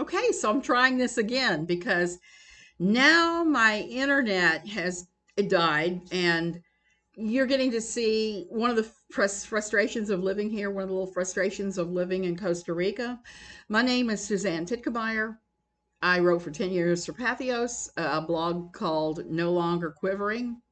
Okay, so I'm trying this again because now my internet has died, and you're getting to see one of the frustrations of living here, one of the little frustrations of living in Costa Rica. My name is Suzanne Titkemeyer. I wrote for 10 years for Pathos, a blog called No Longer Quivering.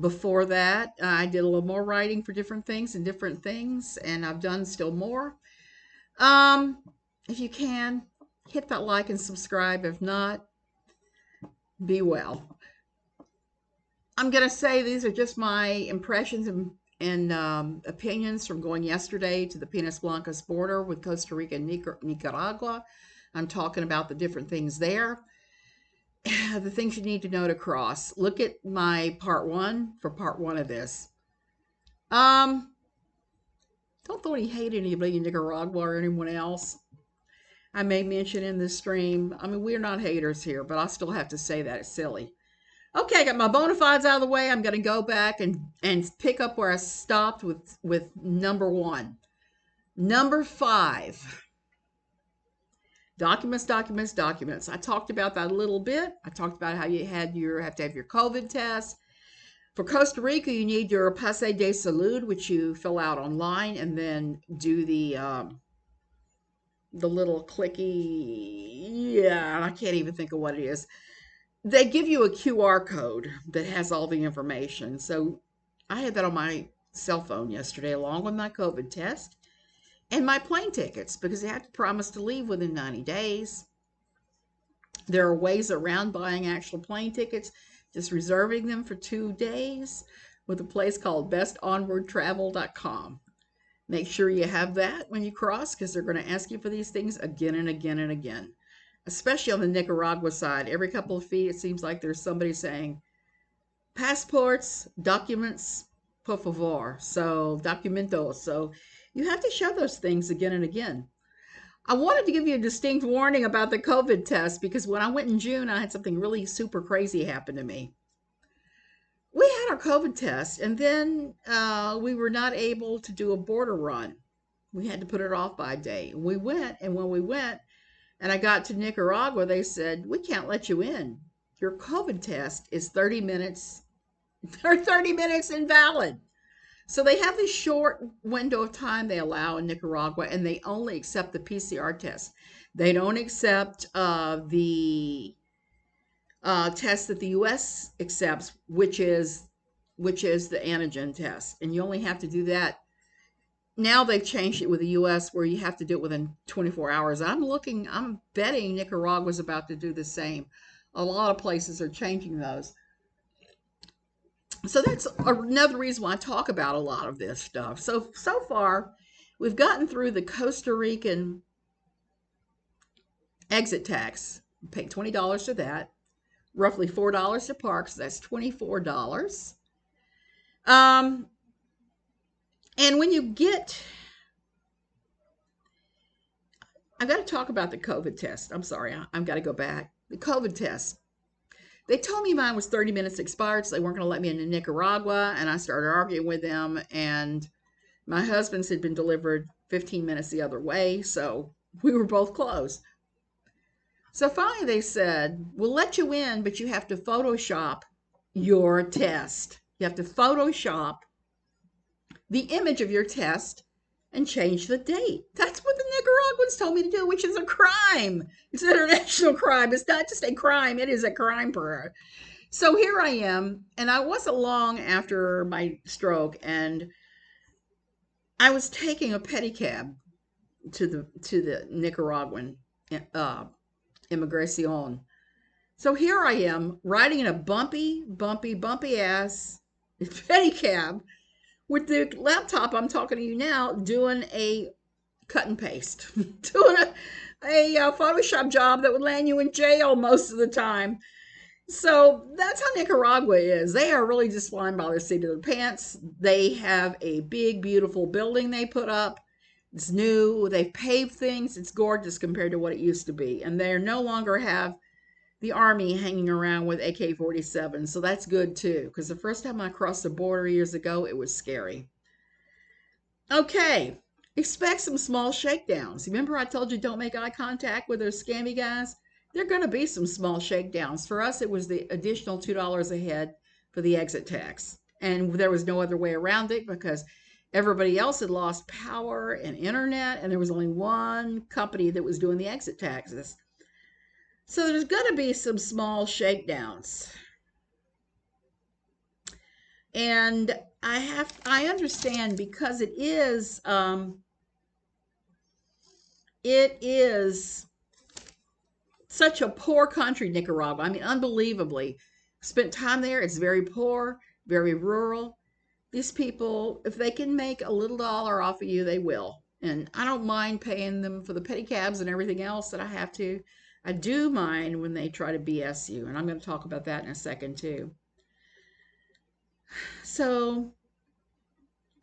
Before that, I did a little more writing for different things and different things, and I've done still more. Um, if you can, hit that like and subscribe. If not, be well. I'm going to say these are just my impressions and opinions from going yesterday to the Penas Blancas border with Costa Rica and Nicaragua. I'm talking about the different things there. The things you need to know to cross. Look at my part one for part one of this. Um, don't throw any hate at anybody in Nicaragua or anyone else. I may mention in this stream. I mean, we're not haters here, but I still have to say that it's silly. Okay, I got my bona fides out of the way. I'm going to go back and pick up where I stopped with number one. Number five, documents, documents, documents. I talked about that a little bit. I talked about how you have to have your COVID test. For Costa Rica, you need your Pase de Salud, which you fill out online, and then do the little clicky. Yeah, I can't even think of what it is. They give you a QR code that has all the information. So I had that on my cell phone yesterday, along with my COVID test and my plane tickets, because you have to promise to leave within 90 days. There are ways around buying actual plane tickets, just reserving them for 2 days with a place called bestonwardtravel.com. Make sure you have that when you cross, because they're going to ask you for these things again and again and again. Especially on the Nicaragua side, every couple of feet, it seems like there's somebody saying, passports, documents, por favor. So, documentos. So, you have to show those things again and again. I wanted to give you a distinct warning about the COVID test because when I went in June, I had something really super crazy happen to me. We had our COVID test, and then we were not able to do a border run. We had to put it off by a day. We went, and when we went, and I got to Nicaragua, they said, we can't let you in. Your COVID test is 30 minutes or 30 minutes invalid. So they have this short window of time they allow in Nicaragua, and they only accept the PCR test. They don't accept the test that the U.S. accepts, which is the antigen test, and you only have to do that. Now they've changed it with the U.S. where you have to do it within 24 hours. I'm betting Nicaragua's about to do the same. A lot of places are changing those. So that's another reason why I talk about a lot of this stuff. So far, we've gotten through the Costa Rican exit tax. We paid $20 to that, roughly $4 to park, so that's $24. Um, and when you get, I've got to talk about the COVID test. I'm sorry, I've got to go back. The COVID test. They told me mine was 30 minutes expired, so they weren't going to let me into Nicaragua, and I started arguing with them, and my husband's had been delivered 15 minutes the other way, so we were both closed. So finally they said, we'll let you in, but you have to Photoshop your test. You have to Photoshop the image of your test and change the date. That's what the Nicaraguans told me to do, which is a crime. It's an international crime. It's not just a crime, it is a crime for her. So here I am, and I wasn't long after my stroke, and I was taking a pedicab to the Nicaraguan immigration. So here I am riding in a bumpy, bumpy, bumpy ass pedicab with the laptop I'm talking to you now, doing a cut and paste, doing a Photoshop job that would land you in jail most of the time. So that's how Nicaragua is. They are really just flying by the seat of their pants. They have a big, beautiful building they put up. It's new. They've paved things. It's gorgeous compared to what it used to be. And they no longer have the army hanging around with AK-47. So that's good too, because the first time I crossed the border years ago, it was scary. Okay, Expect some small shakedowns. Remember, I told you don't make eye contact with those scammy guys? There are going to be some small shakedowns. For us, it was the additional $2 a head for the exit tax. And there was no other way around it because everybody else had lost power and internet, and there was only one company that was doing the exit taxes. So there's going to be some small shakedowns. And I understand because it is such a poor country, Nicaragua. I mean, unbelievably. Spent time there. It's very poor, very rural. These people, if they can make a little dollar off of you, they will. And I don't mind paying them for the pedicabs and everything else that I have to. I do mind when they try to BS you. And I'm going to talk about that in a second, too. So,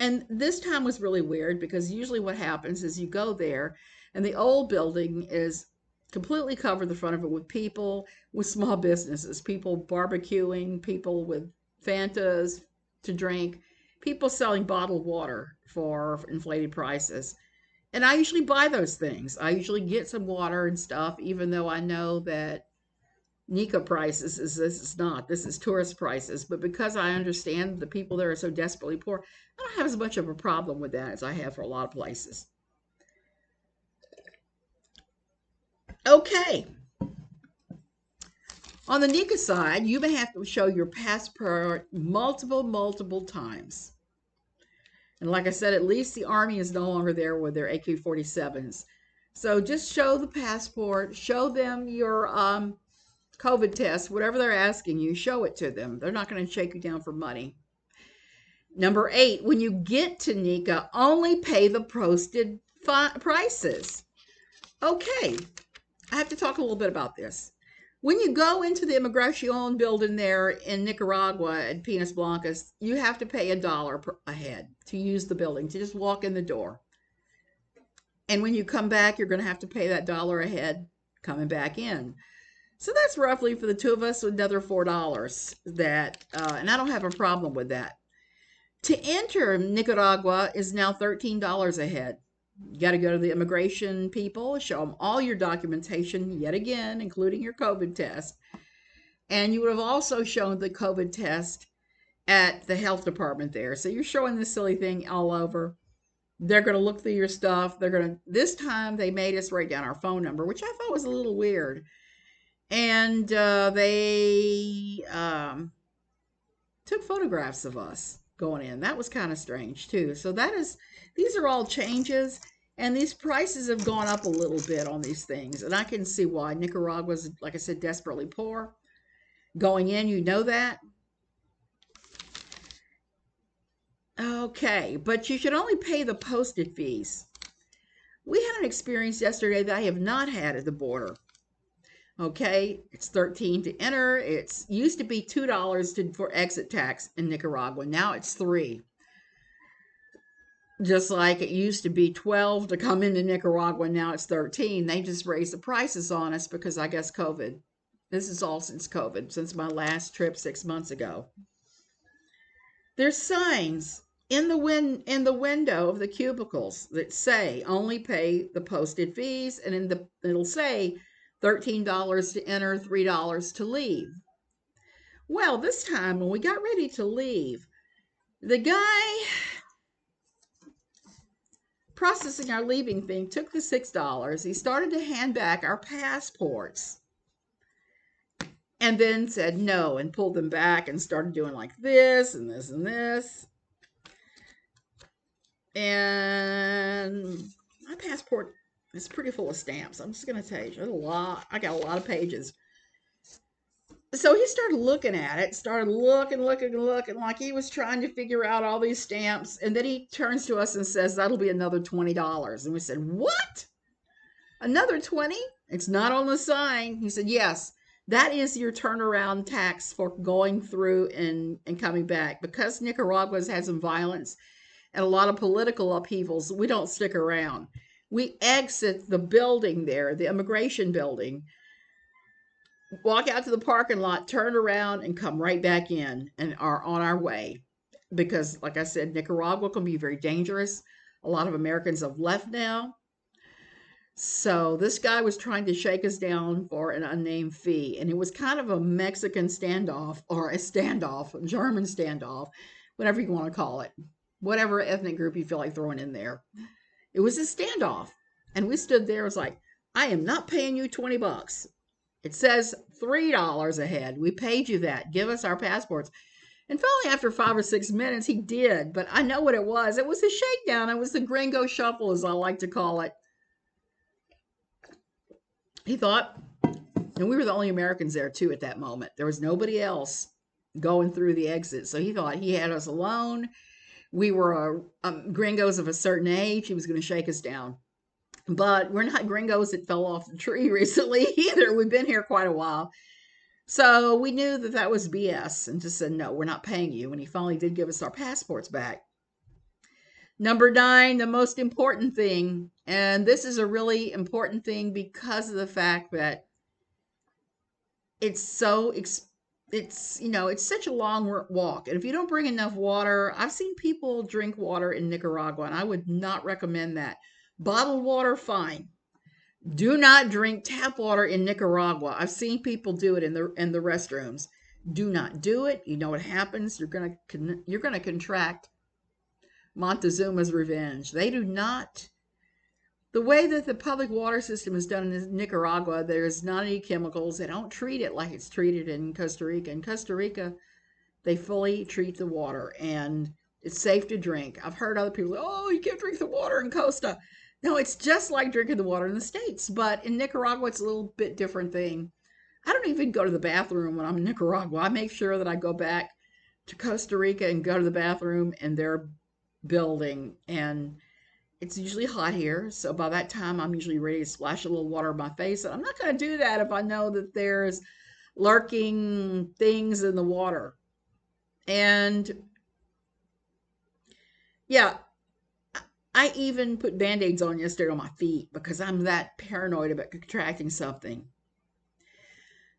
and this time was really weird because usually what happens is you go there and the old building is completely covered the front of it with people, with small businesses, people barbecuing, people with Fantas to drink, people selling bottled water for inflated prices. And I usually buy those things. I usually get some water and stuff, even though I know that Nika prices is this is not. This is tourist prices. But because I understand the people there are so desperately poor, I don't have as much of a problem with that as I have for a lot of places. Okay. On the Nika side, you may have to show your passport multiple times. And like I said, at least the Army is no longer there with their AK-47s. So just show the passport, show them your COVID test, whatever they're asking you, show it to them. They're not going to shake you down for money. Number 8, when you get to Nika, only pay the posted prices. Okay, I have to talk a little bit about this. When you go into the Immigration building there in Nicaragua at Penas Blancas, you have to pay $1 a head to use the building, to just walk in the door. And when you come back, you're going to have to pay that $1 a head coming back in. So that's roughly for the two of us another $4 that, and I don't have a problem with that. To enter Nicaragua is now $13 a head. You got to go to the immigration people, show them all your documentation yet again, including your COVID test. And you would have also shown the COVID test at the health department there. So you're showing this silly thing all over. They're going to look through your stuff. This time they made us write down our phone number, which I thought was a little weird. And they took photographs of us going in. That was kind of strange too. So these are all changes, and these prices have gone up a little bit on these things, and I can see why. Nicaragua's, like I said, desperately poor. Going in, you know that. Okay, but you should only pay the posted fees. We had an experience yesterday that I have not had at the border. Okay, it's $13 to enter. It's used to be $2 for exit tax in Nicaragua. Now it's $3. Just like it used to be $12 to come into Nicaragua, now it's $13. They just raised the prices on us because I guess COVID. This is all since COVID, since my last trip 6 months ago. There's signs in the window of the cubicles that say only pay the posted fees, and it'll say $13 to enter, $3 to leave. Well, this time when we got ready to leave, the guy processing our leaving thing took the $6. He started to hand back our passports and then said no and pulled them back and started doing like this and this and this. And my passport is pretty full of stamps. I'm just going to tell you, I got a lot of pages. So he started looking at it, started looking like he was trying to figure out all these stamps. And then he turns to us and says, that'll be another $20. And we said, what? Another 20? It's not on the sign. He said, yes, that is your turnaround tax for going through and coming back. Because Nicaragua's had some violence and a lot of political upheavals, we don't stick around. We exit the building there, the immigration building, walk out to the parking lot, turn around, and come right back in and are on our way. Because, like I said, Nicaragua can be very dangerous. A lot of Americans have left now. So this guy was trying to shake us down for an unnamed fee, and it was kind of a Mexican standoff or a standoff, a German standoff, whatever you want to call it, whatever ethnic group you feel like throwing in there. It was a standoff, and we stood there. It was like, I am not paying you $20. It says $3 a head. We paid you that. Give us our passports. And finally, after 5 or 6 minutes, he did. But I know what it was. It was a shakedown. It was the gringo shuffle, as I like to call it. He thought, and we were the only Americans there too at that moment. There was nobody else going through the exit. So he thought he had us alone. We were gringos of a certain age. He was going to shake us down. But we're not gringos that fell off the tree recently either. We've been here quite a while. So we knew that that was BS and just said, no, we're not paying you. And he finally did give us our passports back. Number 9, the most important thing, and this is a really important thing because of the fact that it's such a long walk. And if you don't bring enough water, I've seen people drink water in Nicaragua, and I would not recommend that. Bottled water, fine. Do not drink tap water in Nicaragua. I've seen people do it in the restrooms. Do not do it. You know what happens? You're gonna contract Montezuma's revenge. They do not. The way that the public water system is done in Nicaragua, there's not any chemicals. They don't treat it like it's treated in Costa Rica. In Costa Rica, they fully treat the water, and it's safe to drink. I've heard other people, oh, you can't drink the water in Costa. No, it's just like drinking the water in the States, but in Nicaragua, it's a little bit different thing. I don't even go to the bathroom when I'm in Nicaragua. I make sure that I go back to Costa Rica and go to the bathroom in their building, and it's usually hot here, so by that time I'm usually ready to splash a little water on my face, and I'm not going to do that if I know that there's lurking things in the water. And yeah, I even put band-aids on yesterday on my feet because I'm that paranoid about contracting something.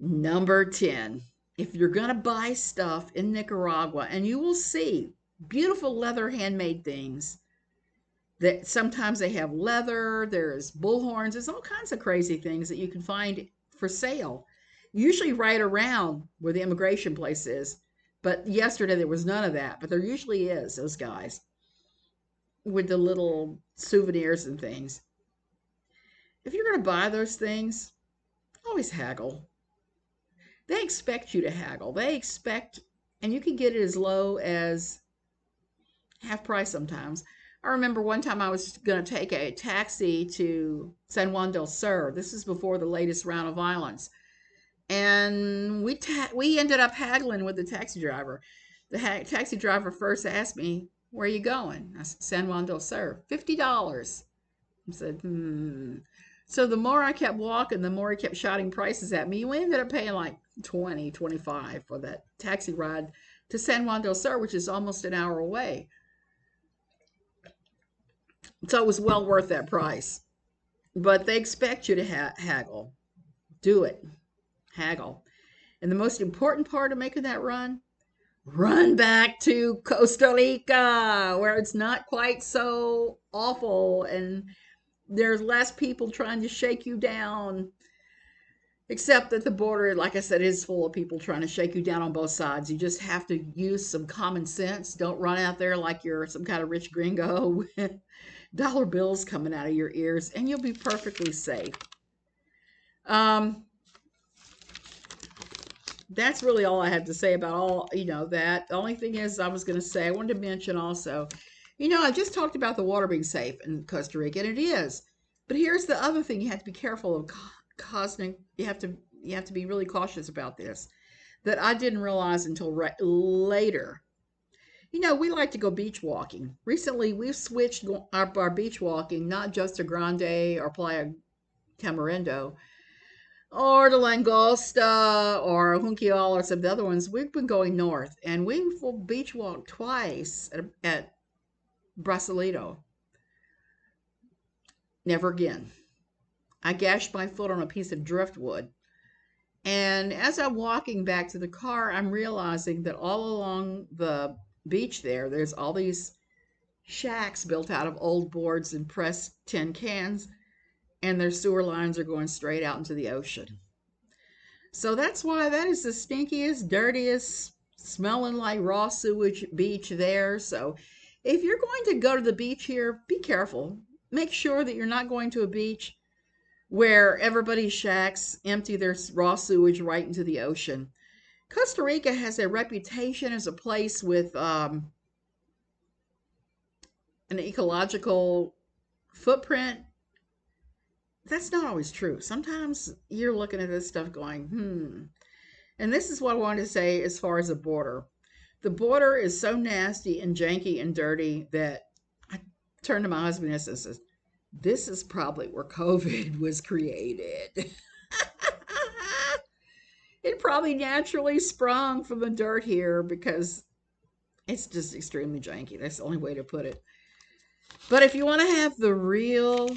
Number 10, if you're going to buy stuff in Nicaragua, and you will see beautiful leather handmade things, that sometimes they have leather, there's bullhorns, there's all kinds of crazy things that you can find for sale, usually right around where the immigration place is. But yesterday there was none of that, but there usually is, those guys with the little souvenirs and things. If you're going to buy those things, always haggle. They expect you to haggle. They expect, and you can get it as low as half price sometimes. I remember one time I was going to take a taxi to San Juan del Sur. This is before the latest round of violence. And we ended up haggling with the taxi driver. The taxi driver first asked me, where are you going? I said, San Juan del Sur. $50. I said, So the more I kept walking, the more he kept shouting prices at me. We ended up paying like $20, $25 for that taxi ride to San Juan del Sur, which is almost an hour away. So it was well worth that price. But they expect you to haggle. Do it. Haggle. And the most important part of making that run back to Costa Rica, where it's not quite so awful and there's less people trying to shake you down. Except that the border, like I said, is full of people trying to shake you down on both sides. You just have to use some common sense. Don't run out there like you're some kind of rich gringo with dollar bills coming out of your ears, and you'll be perfectly safe. That's really all I have to say about that. The only thing is I was going to say, I wanted to mention also, I just talked about the water being safe in Costa Rica, and it is. But here's the other thing you have to be careful of causing. You have to be really cautious about this, that I didn't realize until later. We like to go beach walking. Recently, we've switched our beach walking, not just to Grande or Playa Tamarindo, or the Langosta or Junquial or some of the other ones. We've been going north, and we've beach walked twice at Brasilito. Never again. I gashed my foot on a piece of driftwood. And as I'm walking back to the car, I'm realizing that all along the beach there's all these shacks built out of old boards and pressed tin cans, and their sewer lines are going straight out into the ocean. So that's why that is the stinkiest, dirtiest, smelling like raw sewage beach there. So if you're going to go to the beach here, be careful. Make sure that you're not going to a beach where everybody's shacks empty their raw sewage right into the ocean. Costa Rica has a reputation as a place with an ecological footprint. That's not always true. Sometimes you're looking at this stuff going. And this is what I wanted to say as far as the border. The border is so nasty and janky and dirty that I turned to my husband and said, this is probably where COVID was created. It probably naturally sprung from the dirt here because it's just extremely janky. That's the only way to put it. But if you want to have the real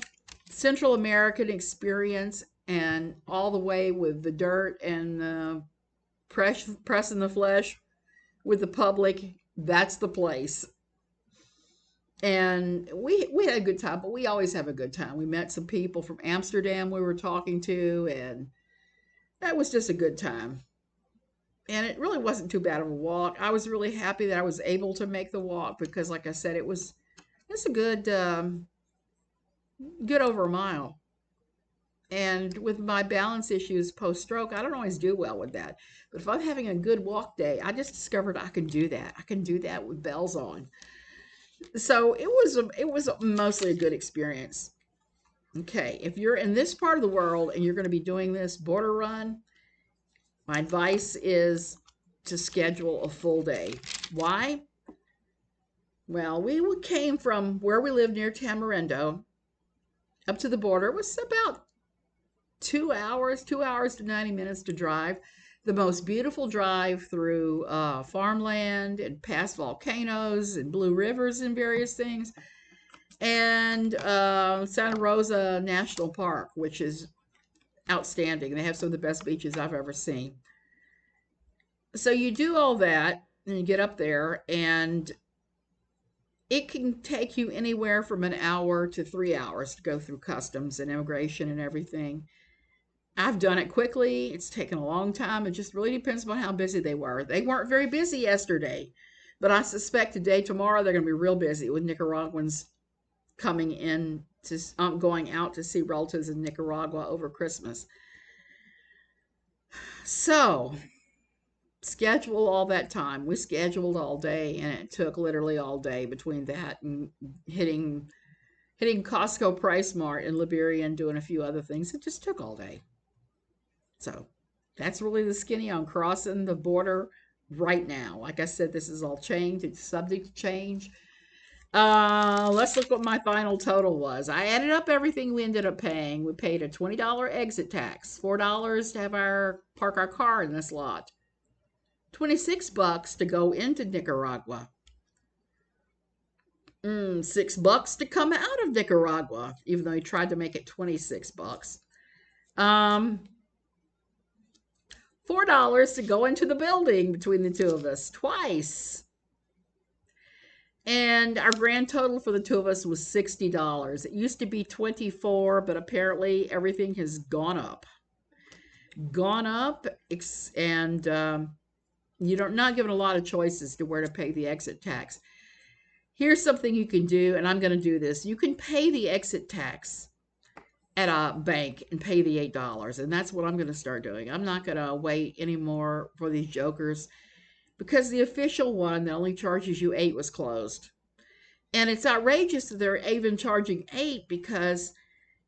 Central American experience and all the way with the dirt and the pressing the flesh with the public, that's the place. And we had a good time, but we always have a good time. We met some people from Amsterdam we were talking to, and that was just a good time. And it really wasn't too bad of a walk. I was really happy that I was able to make the walk because, like I said, it's a good over a mile. And with my balance issues post stroke, I don't always do well with that. But if I'm having a good walk day, I just discovered I can do that. I can do that with bells on. So it was mostly a good experience. Okay, if you're in this part of the world and you're going to be doing this border run, my advice is to schedule a full day. Why? Well, we came from where we live near Tamarindo up to the border. It was about 2 hours to 90 minutes to drive. The most beautiful drive through farmland and past volcanoes and blue rivers and various things. And Santa Rosa National Park, which is outstanding. They have some of the best beaches I've ever seen. So you do all that and you get up there, and it can take you anywhere from an hour to 3 hours to go through customs and immigration and everything. I've done it quickly. It's taken a long time. It just really depends on how busy they were. They weren't very busy yesterday, but I suspect today, tomorrow, they're going to be real busy with Nicaraguans coming in to going out to see relatives in Nicaragua over Christmas. So schedule all that time. We scheduled all day, and it took literally all day between that and hitting Costco Price Mart in Liberia and doing a few other things. It just took all day. So that's really the skinny on crossing the border right now. Like I said, this is all changed. It's subject to change. Let's look what my final total was. I added up everything we ended up paying. We paid a $20 exit tax, $4 to have park our car in this lot, $26 to go into Nicaragua, $6 to come out of Nicaragua, even though he tried to make it $26. $4 to go into the building between the two of us twice. And our grand total for the two of us was $60. It used to be $24, but apparently everything has gone up. And you're not given a lot of choices to where to pay the exit tax. Here's something you can do, and I'm going to do this. You can pay the exit tax at a bank and pay the $8, and that's what I'm going to start doing. I'm not going to wait anymore for these jokers, because the official one that only charges you $8 was closed. And it's outrageous that they're even charging $8 because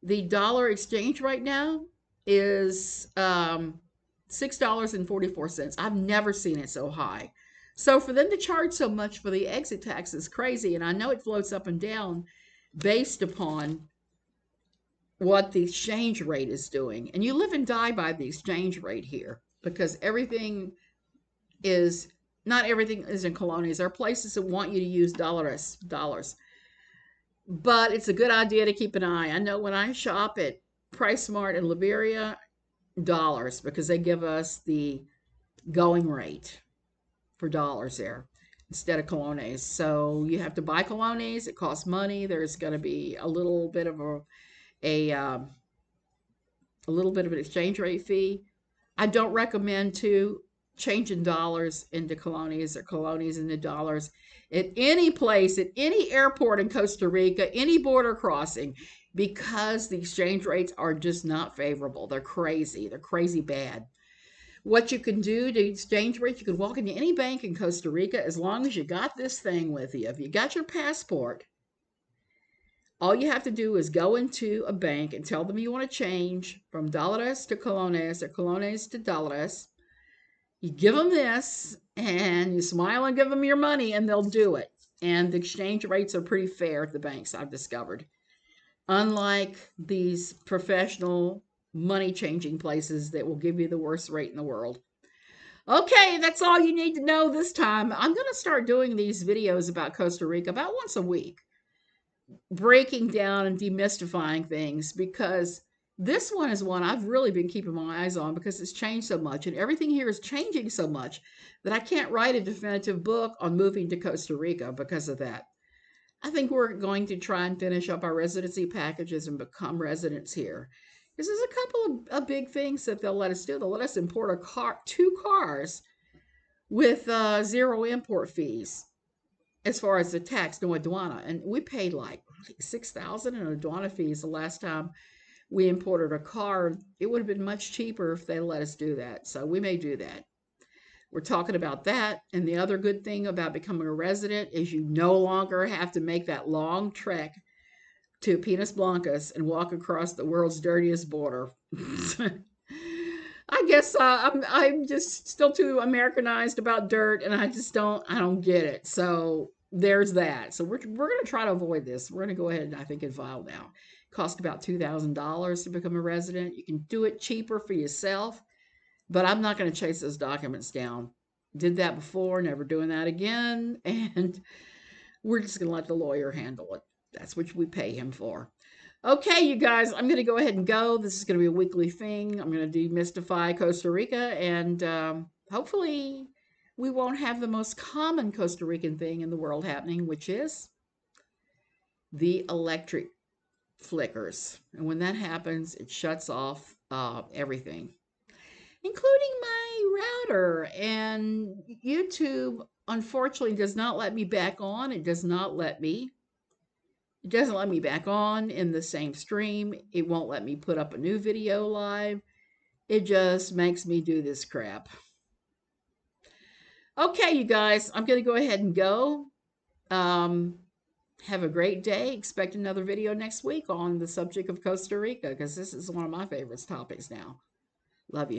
the dollar exchange right now is $6.44. I've never seen it so high. So for them to charge so much for the exit tax is crazy. And I know it floats up and down based upon what the exchange rate is doing. And you live and die by the exchange rate here, because not everything is in colonias. There are places that want you to use dollars. But it's a good idea to keep an eye. I know when I shop at Price Mart in Liberia, dollars, because they give us the going rate for dollars there. instead of colones. So you have to buy colones. It costs money. There's going to be a a little bit of an exchange rate fee. I don't recommend to changing dollars into colones or colones into dollars at any place, at any airport in Costa Rica, any border crossing, because the exchange rates are just not favorable. They're crazy. They're crazy bad. What you can do to exchange rates, you can walk into any bank in Costa Rica as long as you got this thing with you. If you got your passport, all you have to do is go into a bank and tell them you want to change from dólares to colones or colones to dólares. You give them this and you smile and give them your money and they'll do it. And the exchange rates are pretty fair at the banks, I've discovered. Unlike these professional money changing places that will give you the worst rate in the world. Okay, that's all you need to know this time. I'm going to start doing these videos about Costa Rica about once a week, breaking down and demystifying things, because this one is one I've really been keeping my eyes on because it's changed so much and everything here is changing so much that I can't write a definitive book on moving to Costa Rica because of that. I think we're going to try and finish up our residency packages and become residents here. Because there's a couple of big things that they'll let us do. They'll let us import two cars with zero import fees as far as the tax, no aduana. And we paid like $6,000 in aduana fees the last time we imported a car. It would have been much cheaper if they let us do that. So we may do that. We're talking about that. And the other good thing about becoming a resident is you no longer have to make that long trek to Penas Blancas and walk across the world's dirtiest border. I guess I'm just still too Americanized about dirt, and I don't get it. So there's that. So we're gonna try to avoid this. We're gonna go ahead and I think and file now. It costs about $2,000 to become a resident. You can do it cheaper for yourself, but I'm not gonna chase those documents down. Did that before, never doing that again, and we're just gonna let the lawyer handle it. That's what we pay him for. Okay, you guys, I'm going to go ahead and go. This is going to be a weekly thing. I'm going to demystify Costa Rica, and hopefully we won't have the most common Costa Rican thing in the world happening, which is the electric flickers. And when that happens, it shuts off everything, including my router. And YouTube, unfortunately, does not let me back on. It doesn't let me back on in the same stream. It won't let me put up a new video live. It just makes me do this crap. Okay, you guys, I'm going to go ahead and go. Have a great day. Expect another video next week on the subject of Costa Rica, because this is one of my favorite topics now. Love you.